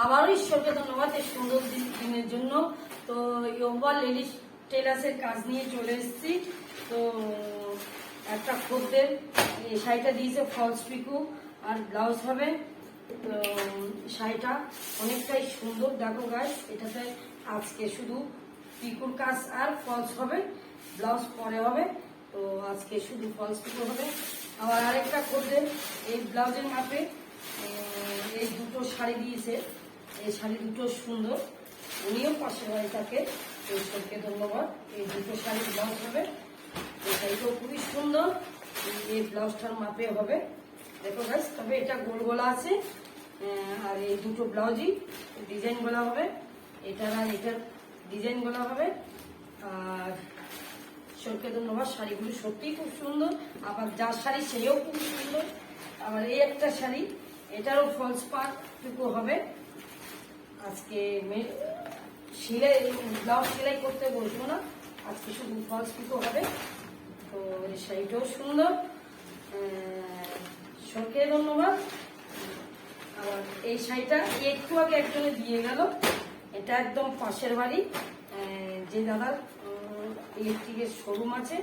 আবারও ঈশ্বরকে ধন্যবাদ এই সুন্দর দিনের জন্য। তো ইয়োবা লেডিস টেলার্সের কাজ নিয়ে চলে এসেছি। তো একটা খদ্দের এই শাড়িটা দিয়েছে ফলস পিকু আর ব্লাউজ হবে। তো শাড়িটা অনেকটাই সুন্দর, দেখো গাইস। এটাতে আজকে শুধু পিকুর কাজ আর ফলস হবে, ব্লাউজ পরে হবে। তো আজকে শুধু ফলস পিকু হবে। আবার আরেকটা খদ্দের এই ব্লাউজের মাপে এই দুটো শাড়ি দিয়েছে। এই শাড়ি দুটো সুন্দর, উনিও পাশের বাড়ি থাকে। ঈশ্বরকে ধন্যবাদ। এই দুটো শাড়ি ব্লাউজ হবে। এই শাড়িটাও খুবই সুন্দর, এই ব্লাউজটার মাপে হবে। দেখো গাইস, তবে এটা গোল গলা আছে আর এই দুটো ব্লাউজই ডিজাইন গলা হবে। এটার আর এটার ডিজাইন গলা হবে। আর ঈশ্বরকে ধন্যবাদ, শাড়িগুলো সত্যিই খুব সুন্দর। আবার যার শাড়ি সেও খুব সুন্দর। আবার এই একটা শাড়ি, এটারও ফলস পার্টটুকু হবে। আজকে সেলাই ব্লাউজ সেলাই করতে বলবো না, আজকে শুধু ফলস পিকো হবে। তো এই শাড়িটাও সুন্দর, ঈশ্বরকে ধন্যবাদ। আবার এই শাড়িটা একটু আগে একজনে দিয়ে গেল, এটা একদম পাশের বাড়ি যে দাদার ইলেকট্রিকের শোরুম আছে,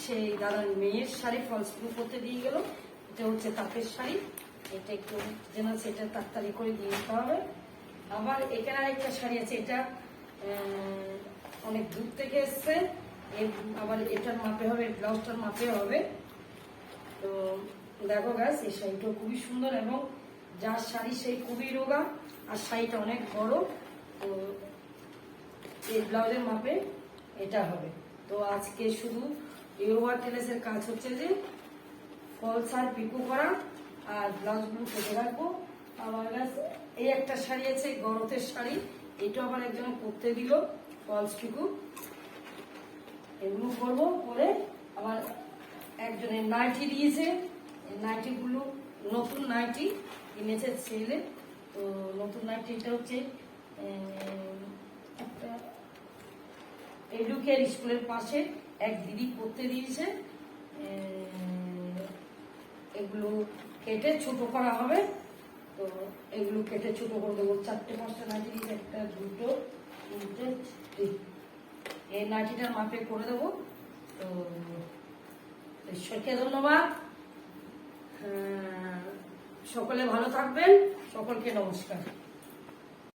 সেই দাদার মেয়ের শাড়ি ফলস পিকো করতে দিয়ে গেল। এটা হচ্ছে তাঁতের শাড়ি, এটা একটু যেন সেটা তাড়াতাড়ি করে দিয়ে দিতে হবে। আবার এখানে আরেকটা শাড়ি আছে, এটা অনেক দূর থেকে এসছে। আবার এটার মাপে হবে, ব্লাউজটার মাপে হবে। তো দেখো গাছ, এই শাড়িটা খুবই সুন্দর এবং যার শাড়ি সেই খুবই রোগা, আর শাড়িটা অনেক বড়। তো এই ব্লাউজের মাপে এটা হবে। তো আজকে শুধু ইয়োবা টেলার্সের কাজ হচ্ছে যে ফলস আর পিকো করা আর ব্লাউজগুলো কেটে রাখবো। আবার এই একটা শাড়ি আছে গরতের শাড়ি, এটা আবার একজন করতে দিল ফলস পিকো। এগুলো করবো করে আবার একজনের নাইটি দিয়েছে। নাইটিগুলো নতুন নাইটি কিনেছে ছেলে। তো নতুন নাইটিটা হচ্ছে একটা এডুকের স্কুলের পাশে এক দিদি করতে দিয়েছে। এগুলো কেটে ছোট করা হবে। তো এগুলো কেটে ছোট করে দেবো। 4টে-5টা নাইটি দিয়েছে, একটা, দুটো, 3টে, এই নাইটিটার মাপে করে দেবো। তো ঈশ্বরকে ধন্যবাদ। সকলে ভালো থাকবেন, সকলকে নমস্কার।